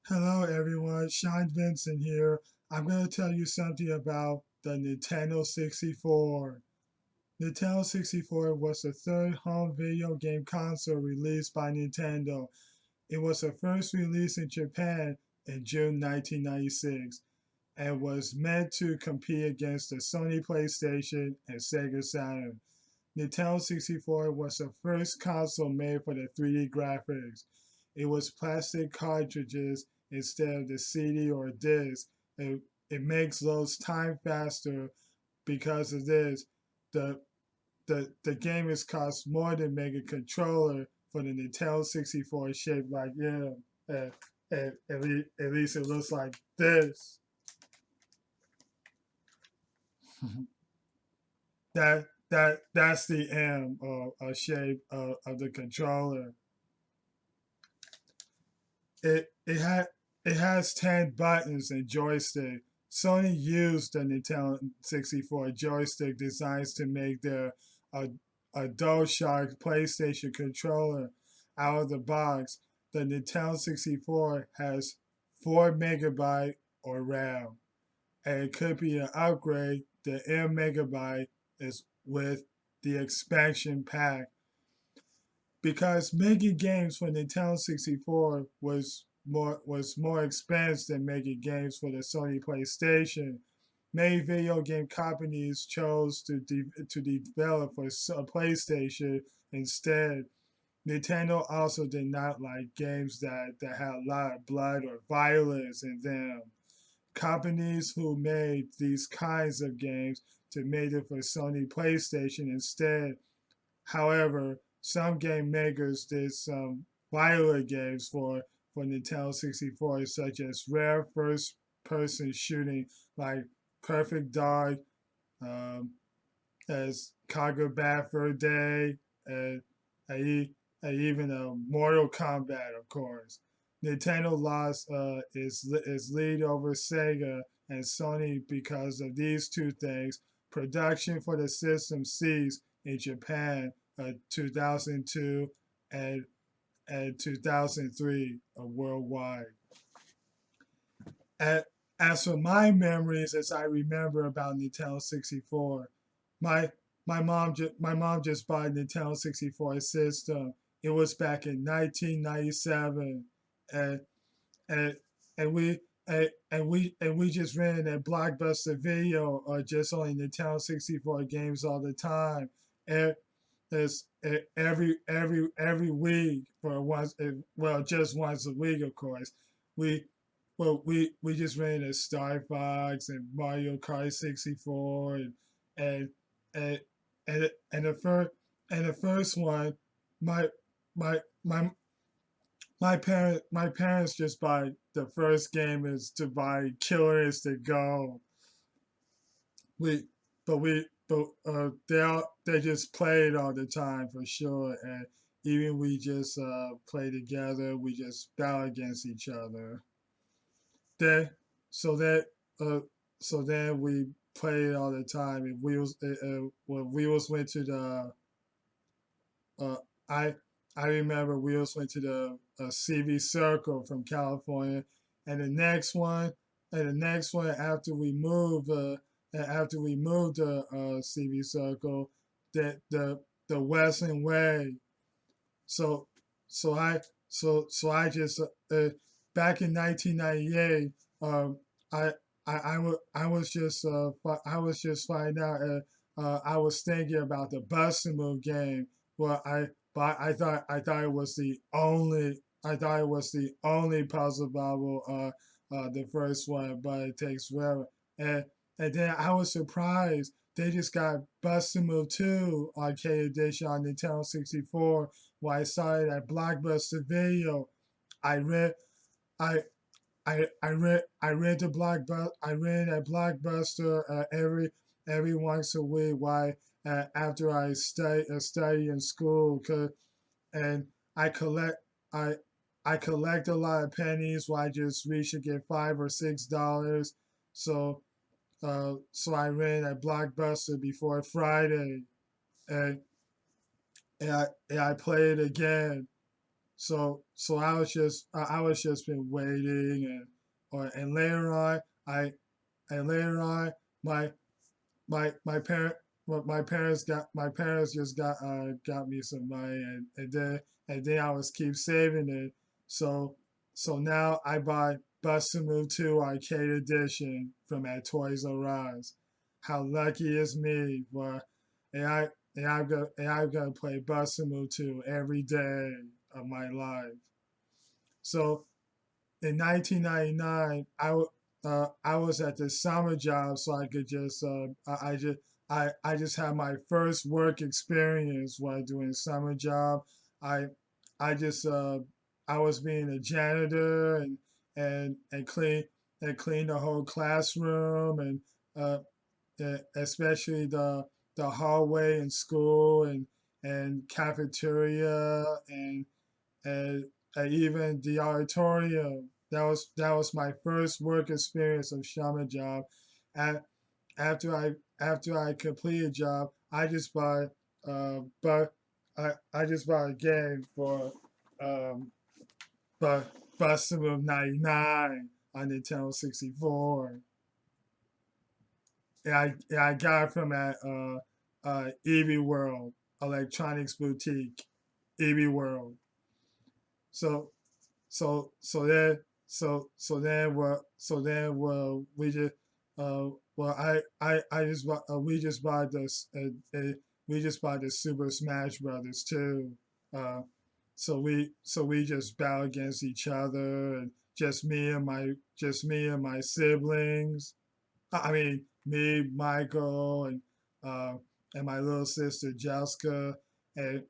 Hello everyone, Sean Vincent here. I'm going to tell you something about the Nintendo 64. Nintendo 64 was the third home video game console released by Nintendo. It was the first release in Japan in June 1996 and was meant to compete against the Sony PlayStation and Sega Saturn. Nintendo 64 was the first console made for the 3D graphics. It was plastic cartridges instead of the CD or disc. It makes loads time faster because of this. The, the game is cost more than make a controller for the Nintendo 64 shaped like him. At least it looks like this. That's the M or shape of the controller. It has 10 buttons and joystick. Sony used the Nintendo 64 joystick designs to make their a, a DualShock PlayStation controller out of the box. The Nintendo 64 has 4 megabyte or RAM, and it could be an upgrade. The M megabyte is with the expansion pack because making games for Nintendo 64 was more expensive than making games for the Sony PlayStation. Many video game companies chose to develop for a PlayStation instead. Nintendo also did not like games that had a lot of blood or violence in them. Companies who made these kinds of games to made it for Sony PlayStation instead. However, some game makers did some violent games for Nintendo 64, such as rare first person shooting like Perfect Dark, um, as Conquer Bad Fur Day, and, and even Mortal Kombat, of course. Nintendo lost its lead over Sega and Sony because of these two things. Production for the system ceased in Japan 2002 and 2003 worldwide. A- As for my memories, as I remember about Nintendo 64, my my mom just bought a Nintendo 64 system. It was back in 1997, and and and we and we just rented a Blockbuster Video or just only Nintendo 64 games all the time. And there's every week for once, well, just once a week, of course. We we just rented a Star Fox and Mario Kart 64 and and and the first one, my my my my parents just buy the first game is to buy Killer Instinct Go. We they just play it all the time for sure, and even we just play together. We just battle against each other. Then so that uh so then we play it all the time. And when Wheels went to the uh I I remember Wheels went to the CV Circle from California, and the next one after we moved to CV Circle, the Western Way. So so I so I just back in 1998, um, I I was just finding out. I was thinking about the Bust a Move game. Well, I thought it was the only puzzle bubble, the first one, but it takes forever. And and then I was surprised they just got Bust a Move 2 Arcade Edition on Nintendo 64. When I saw it at Blockbuster Video, I read I I read at Blockbuster every once a week. Why after I study in school, and I collect I I collect a lot of pennies. Why I just reach to get $5 or $6. So so I ran at Blockbuster before Friday, and and I play it again. so I was just been waiting, and later on I and later on my my parent my parents just got me some money, and then I was keep saving it. So now I buy Bust a Move 2 Arcade Edition from at Toys R Us. How lucky is me, boy. And I'm gonna play Bust a Move 2 every day of my life. So in 1999, I was at the summer job, so I could just I just had my first work experience while doing summer job. I I just I was being a janitor, and clean the whole classroom, uh, especially the hallway in school, and cafeteria, and even the auditorium. That was my first work experience of Shama job. And after I complete a job, I just buy but I just bought a game for um but Bustin' of 99 on Nintendo 64. And I got it from at EV World Electronics Boutique, EV World. So so then we just well I just bought we just bought the Super Smash Brothers too. Uh, so we just battle against each other, and just me and my siblings. I mean, me, Michael, uh, and my little sister Jessica, and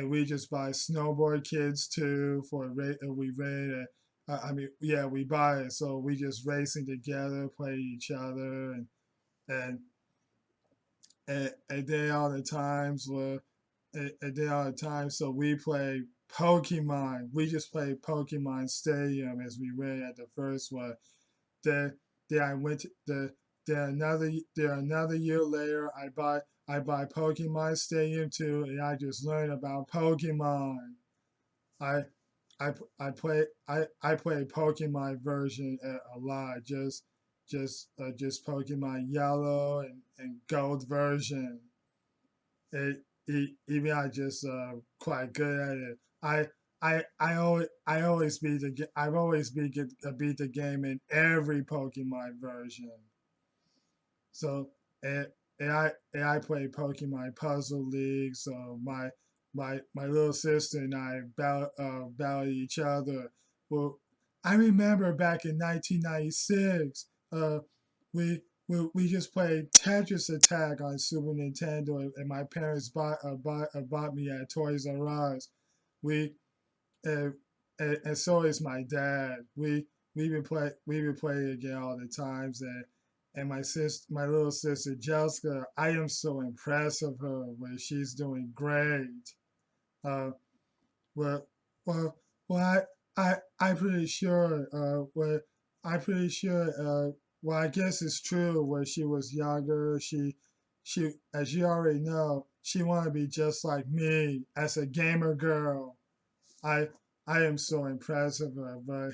we just buy snowboard kids too for a rate. We rate it. I mean, yeah, we buy it. So we just racing together, play each other, and and then all the times were, and then all the time. So we play Pokemon. We just play Pokemon Stadium as we ran at the first one. Then I went to then another year later I buy Pokemon Stadium 2, and I just learned about Pokemon. I I play Pokemon version a lot, just Pokemon Yellow and Gold version. Even I just quite good at it. I always beat I've always beat the game in every Pokemon version. So and and I play Pokemon Puzzle League. So my little sister and I battle each other. Well, I remember back in 1996, we just played Tetris Attack on Super Nintendo, and my parents bought me at Toys R Us. We and, and so is my dad. We been playing again all the times, and my little sister Jessica, I am so impressed of her when she's doing great. Uh, well, well, well, I'm pretty sure. I'm pretty sure. Well, I guess it's true. When she was younger, as you already know, she wanted to be just like me as a gamer girl. I, I am so impressed of her, but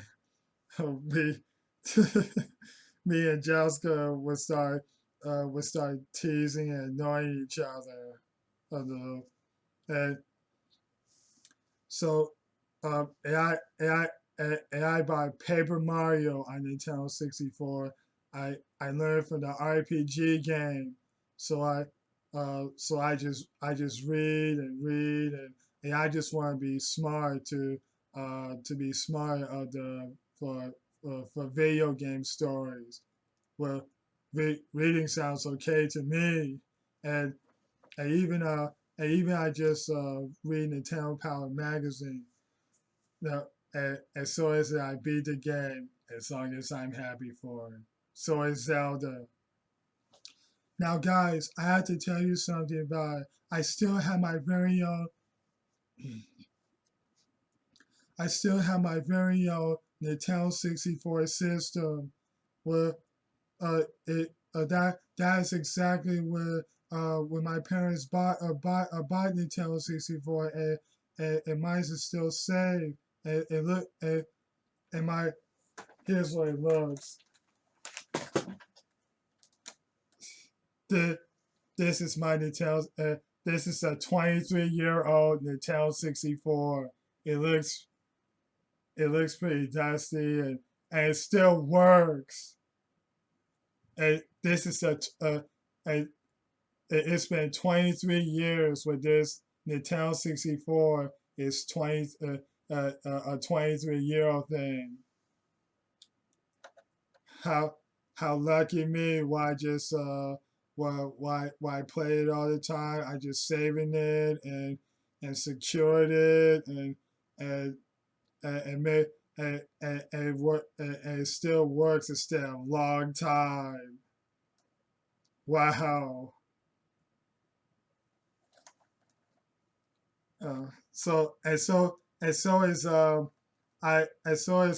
we, me and Jessica would start teasing and annoying each other. And so and I bought Paper Mario on Nintendo 64. I learned from the RPG game. So I just read and read, and I just want to be smart to be smart of the for video game stories. Well, reading sounds okay to me, and and even uh and even I just read Nintendo Power magazine. No, and so as I beat the game, as long as I'm happy for it. So is Zelda. Now, guys, I have to tell you something about it. I still have my very own. I still have my very own Nintendo 64 system. Where that is exactly where when my parents bought Nintendo 64, and mine is still saved. it look and my here's what it looks. The this is my Nintendo. This is a 23-year-old Nintendo 64. It looks pretty dusty and it still works. And this is a it's been 23 years with this Nintendo 64. It's a 23-year-old thing. How lucky me? Why just why play it all the time? I just saving it and secured it and and made and work and it still works. It's still a long time. Wow. So is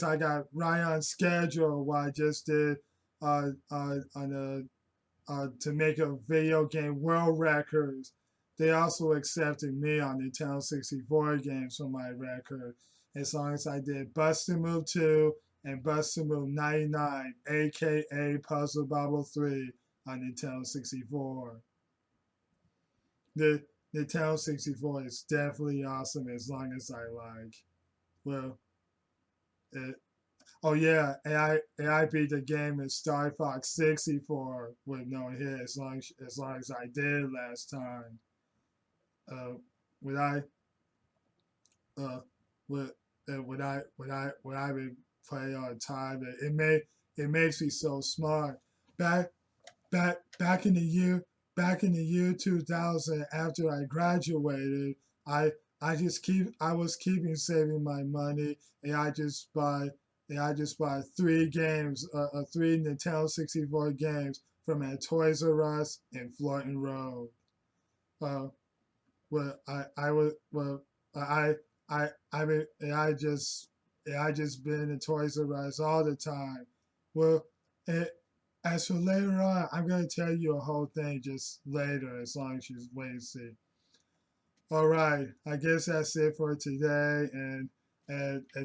I got right on schedule. What I just did on to make a video game world records. They also accepted me on Nintendo 64 games for my record, as long as I did Busted Move 2 and Busted Move 99, aka Puzzle Bobble 3 on Nintendo 64. The Nintendo 64 is definitely awesome as long as I like. Well, it, oh yeah, and I beat the game in Star Fox 64 with no hit as long as I did last time. Would I uh would would I be play all the time? It makes me so smart. Back back in the year back in the year 2000, after I graduated, I I was keeping saving my money, and I just buy three Nintendo 64 games from at Toys R Us in Florton Road. Uh, well, I was well, I mean, I just been in Toys R Us all the time. Well, it, as for later on, I'm gonna tell you a whole thing just later, as long as you wait and see. All right, I guess that's it for today, and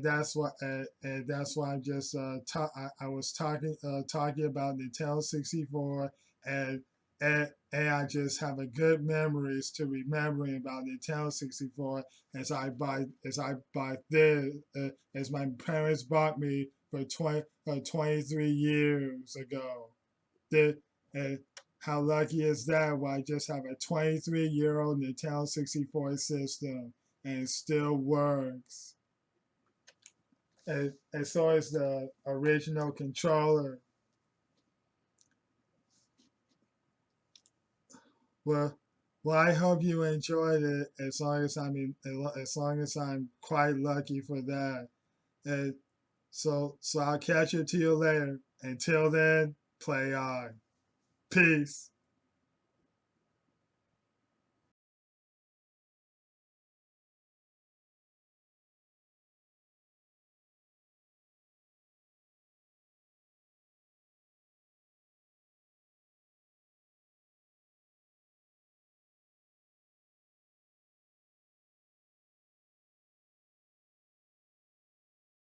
that's why I'm just I was talking about Nintendo 64, and and I just have a good memories to remembering about Nintendo 64 as I buy this as my parents bought me for 23 years ago. The, and how lucky is that? Why I just have a 23-year-old Nintendo 64 system and it still works. And so is the original controller. Well, I hope you enjoyed it. As long as I'm quite lucky for that. And so I'll catch it to you later. Until then, play on. Peace.